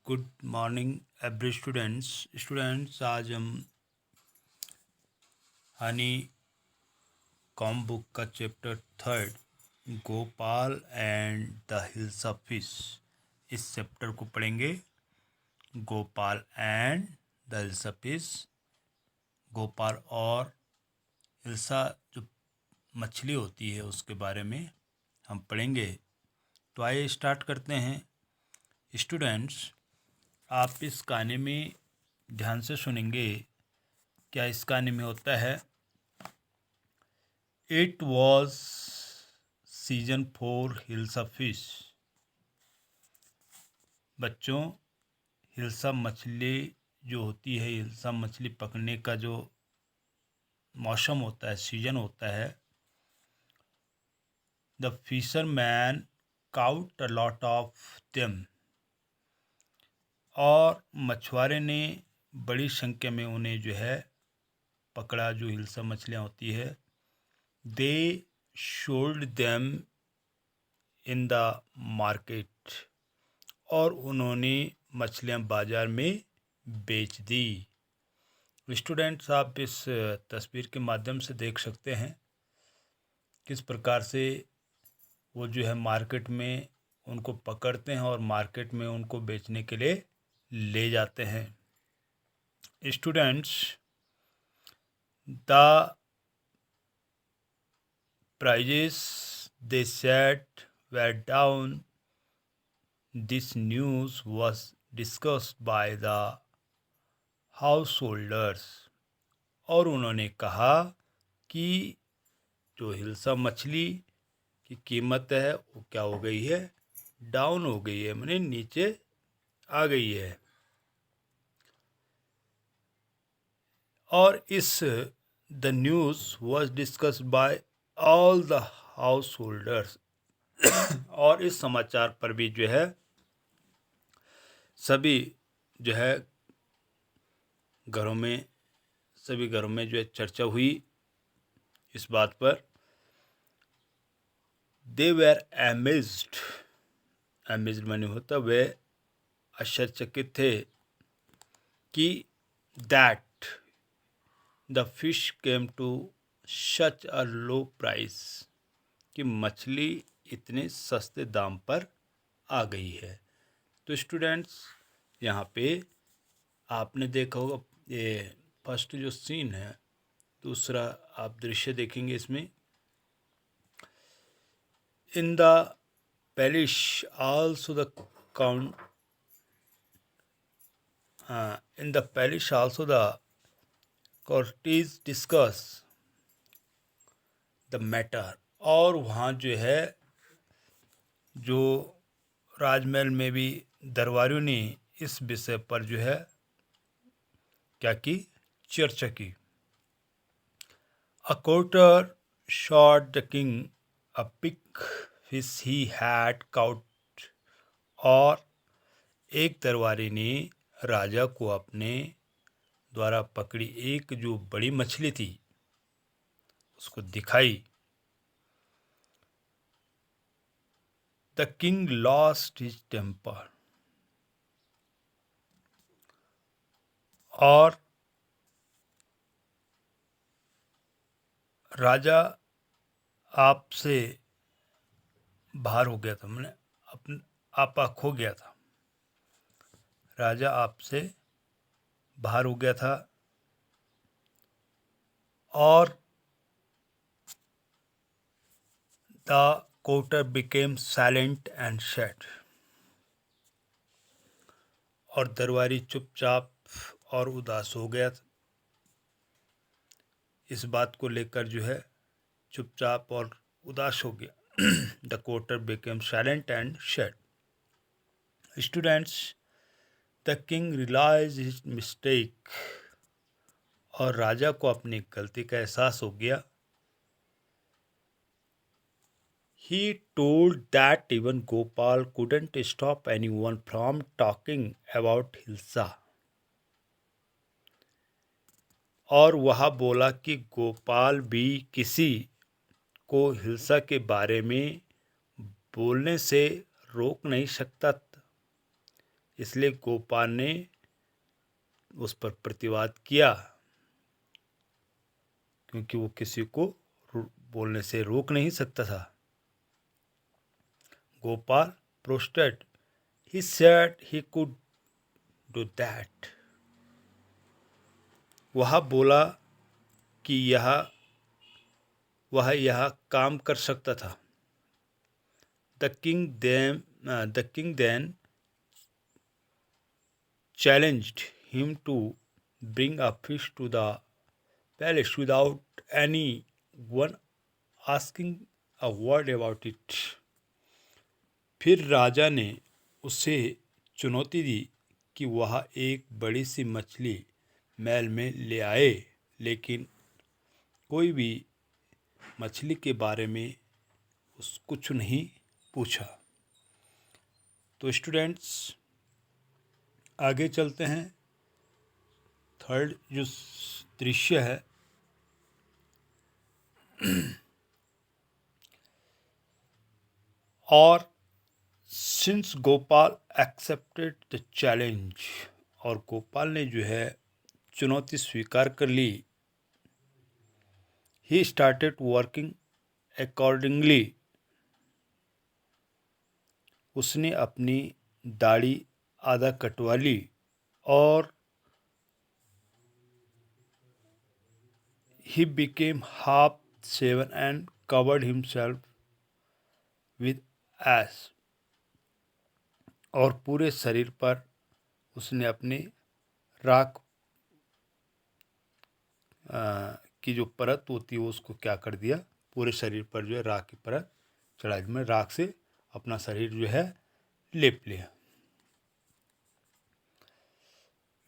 Good morning every students आज हम Honey com book का chapter 3 Gopal and the hilsa fish इस चैप्टर को पढ़ेंगे। Gopal and the hilsa fish, Gopal और हिल्सा जो मछली होती है उसके बारे में हम पढ़ेंगे। तो आइए स्टार्ट करते हैं। स्टूडेंट्स, आप इस कहानी में ध्यान से सुनेंगे। क्या इस कहानी में होता है? It was season 4 hilsa fish. बच्चों, हिल्सा मछली जो होती है, हिल्सा मछली पकड़ने का जो मौसम होता है, सीजन होता है। The fisherman cout a lot of them. और मछुआरे ने बड़ी संख्या में उन्हें जो है पकड़ा। जो हिल्सा मछलियाँ होती है, they sold them in the market. और उन्होंने मछलियाँ बाज़ार में बेच दी। स्टूडेंट्स, आप इस तस्वीर के माध्यम से देख सकते हैं किस प्रकार से वो जो है मार्केट में उनको पकड़ते हैं और मार्केट में उनको बेचने के लिए ले जाते हैं। Students, the prizes they set were down. This news was discussed by the householders. और उन्होंने कहा कि जो हिल्सा मछली की कीमत है वो क्या हो गई है? डाउन हो गई है, माने नीचे आ गई है। और इस the news was discussed bye all the house holders. और इस समाचार पर भी जो है सभी जो है सभी घरों में जो है चर्चा हुई इस बात पर। दे वेर अमेज्ड माने होता वे आश्चर्यचकित थे कि that the fish came to such a low price, कि मछली इतने सस्ते दाम पर आ गई है। तो स्टूडेंट्स, यहाँ पे आपने देखा होगा ये फर्स्ट जो सीन है, दूसरा आप दृश्य देखेंगे इसमें। In the palace also the count in the palace also the courtiers discuss the matter। और वहाँ जो है जो राजमहल में भी दरबारियों ने इस विषय पर जो है क्या की? चर्चा की। A courtier shot the king a big fish he had caught। और एक दरबारी ने राजा को अपने द्वारा पकड़ी एक जो बड़ी मछली थी उसको दिखाई। The king lost his temper. और राजा आपसे बाहर हो गया था, मैंने अपने आपा खो गया था। राजा आपसे बाहर हो गया था। और the courtier became silent and sad. और दरबारी चुपचाप और उदास हो गया था। इस बात को लेकर जो है चुपचाप और उदास हो गया। The courtier became silent and sad. Students, the king realise his mistake. और राजा को अपनी गलती का एहसास हो गया। He told that even Gopal couldn't stop anyone from talking about Hilsa। और वह बोला कि गोपाल भी किसी को हिल्सा के बारे में बोलने से रोक नहीं सकता। इसलिए गोपाल ने उस पर प्रतिवाद किया, क्योंकि वो किसी को बोलने से रोक नहीं सकता था। Gopal prostrate, he said he could do that। वह बोला कि वह यह काम कर सकता था। The king then challenged him to bring a fish to the palace without anyone asking a word about it। फिर राजा ने उसे चुनौती दी कि वह एक बड़ी सी मछली महल में ले आए, लेकिन कोई भी मछली के बारे में कुछ नहीं पूछा। तो स्टूडेंट्स, आगे चलते हैं। थर्ड जो दृश्य है, और since Gopal accepted the challenge, और गोपाल ने जो है चुनौती स्वीकार कर ली। ही स्टार्टेड वर्किंग अकॉर्डिंगली, उसने अपनी दाढ़ी आधा कटवा ली और he became half shaven and covered himself with ash, और पूरे शरीर पर उसने अपने राख की जो परत होती है उसको क्या कर दिया, पूरे शरीर पर जो है राख की परत चढ़ा दी, में राख से अपना शरीर जो है लेप लिया।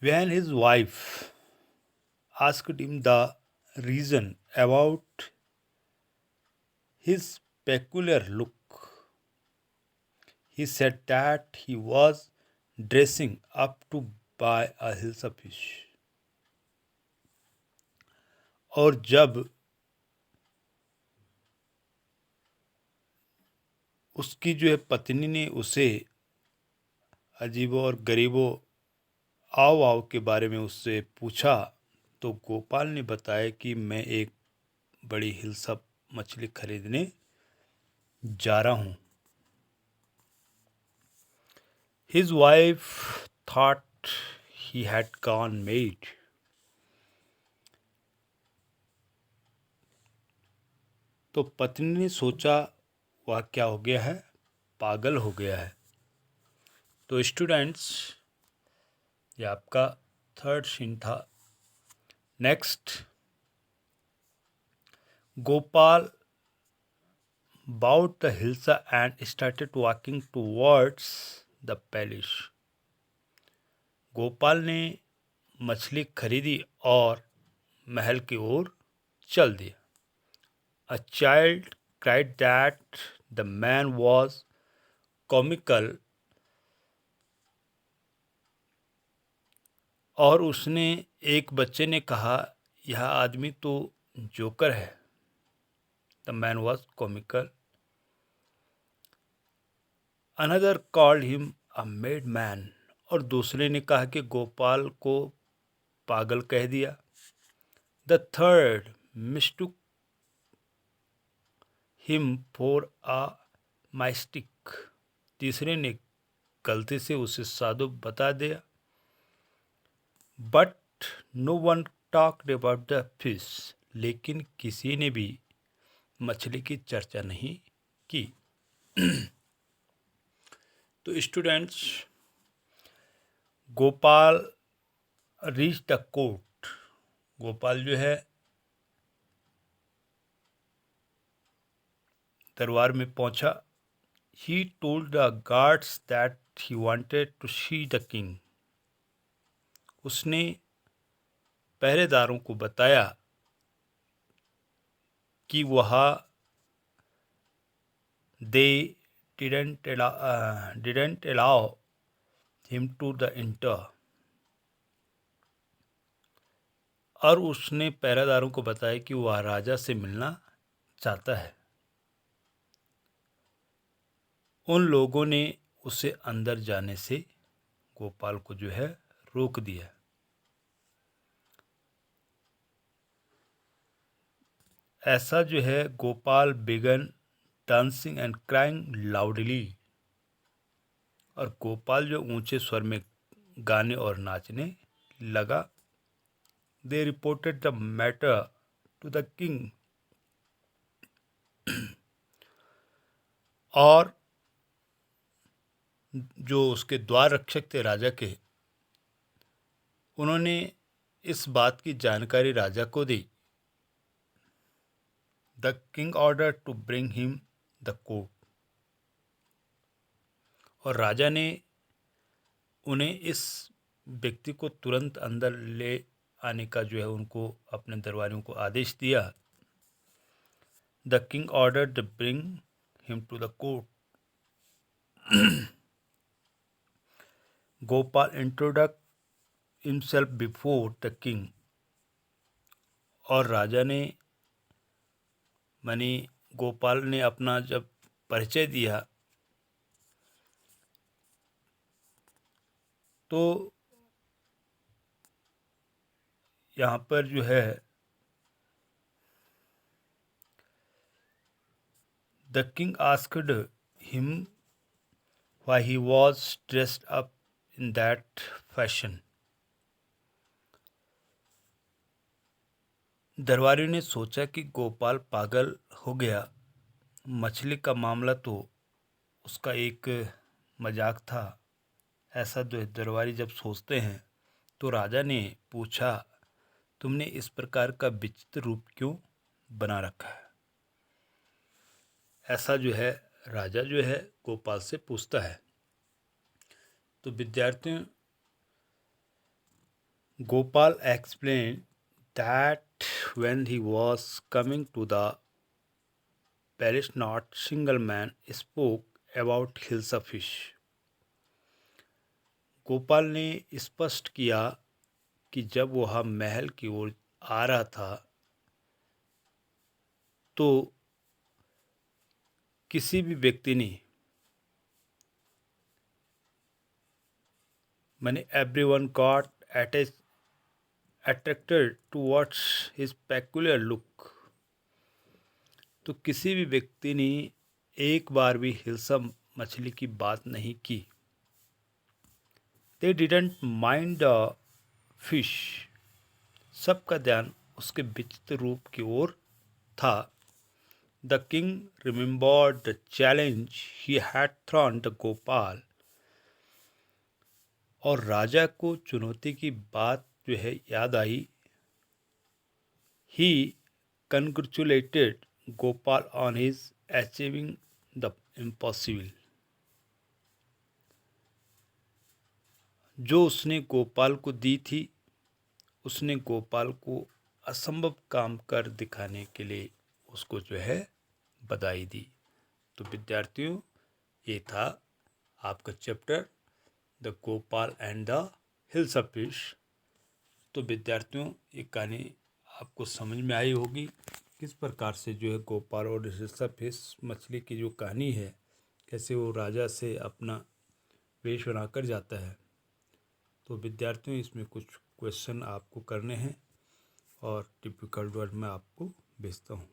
When his wife asked him the reason about his peculiar look, he said that he was dressing up to buy a hilsa fish। और जब उसकी जो है पत्नी ने उसे अजीबो और गरीबो आओ के बारे में उससे पूछा, तो गोपाल ने बताया कि मैं एक बड़ी हिल्सा मछली खरीदने जा रहा हूँ। His wife thought he had gone mad। तो पत्नी ने सोचा वह क्या हो गया है, पागल हो गया है। तो स्टूडेंट्स, ये आपका थर्ड सीन था। Next, Gopal bought the hilsa and started walking towards the palace। Gopal ने मछली खरीदी और महल की ओर चल दिया। A child cried that the man was comical, और उसने एक बच्चे ने कहा यह आदमी तो जोकर है। The man was comical। Another called him a madman, और दूसरे ने कहा कि गोपाल को पागल कह दिया। The third mistook him for a mystic। तीसरे ने गलती से उसे साधु बता दिया। But no one talked about the fish। लेकिन किसी ने भी मछली की चर्चा नहीं की। तो students, Gopal reach the court. Gopal जो है दरबार में पहुंचा। He told the guards that he wanted to see the king। उसने पहरेदारों को बताया कि वह they didn't allow him to the enter। और उसने पहरेदारों को बताया कि वह राजा से मिलना चाहता है। उन लोगों ने उसे अंदर जाने से गोपाल को जो है रोक दिया। ऐसा जो है Gopal began dancing and crying loudly, और गोपाल जो ऊंचे स्वर में गाने और नाचने लगा। They reported the matter to the king, और जो उसके द्वार रक्षक थे राजा के, उन्होंने इस बात की जानकारी राजा को दी। The king order to bring him the court, और राजा ने उन्हें इस व्यक्ति को तुरंत अंदर ले आने का जो है उनको अपने दरबारियों को आदेश दिया। The king order to bring him to the court. Gopal introduced himself before the king, और राजा ने मानी गोपाल ने अपना जब परिचय दिया तो यहाँ पर जो है the king asked him why he was dressed up in that fashion. दरबारियों ने सोचा कि गोपाल पागल हो गया, मछली का मामला तो उसका एक मजाक था। ऐसा जो दरबारी जब सोचते हैं तो राजा ने पूछा, तुमने इस प्रकार का विचित्र रूप क्यों बना रखा है? ऐसा जो है राजा जो है गोपाल से पूछता है। तो विद्यार्थियों, Gopal explain that when he was coming to the palace, not single man spoke about Hilsa fish. Gopal ने स्पष्ट किया कि जब वह महल की ओर आ रहा था तो किसी भी व्यक्ति ने माने everyone got attracted towards his peculiar look, तो किसी भी व्यक्ति ने एक बार भी हिल्सा मछली की बात नहीं की। They didn't mind the fish, सबका ध्यान उसके विचित्र रूप की ओर था। The king remembered the challenge he had thrown to Gopal, और राजा को चुनौती की बात जो है याद आई। He congratulated Gopal on his achieving the impossible, जो उसने गोपाल को दी थी, उसने गोपाल को असंभव काम कर दिखाने के लिए उसको जो है बधाई दी। तो विद्यार्थियों, ये था आपका chapter the Gopal and the hilsa fish. तो विद्यार्थियों, ये कहानी आपको समझ में आई होगी किस प्रकार से जो है गोपाल और हिल्सा फिश मछली की जो कहानी है, कैसे वो राजा से अपना वेश बनाकर जाता है। तो विद्यार्थियों, इसमें कुछ क्वेश्चन आपको करने हैं और टिपिकल वर्ड में आपको भेजता हूँ।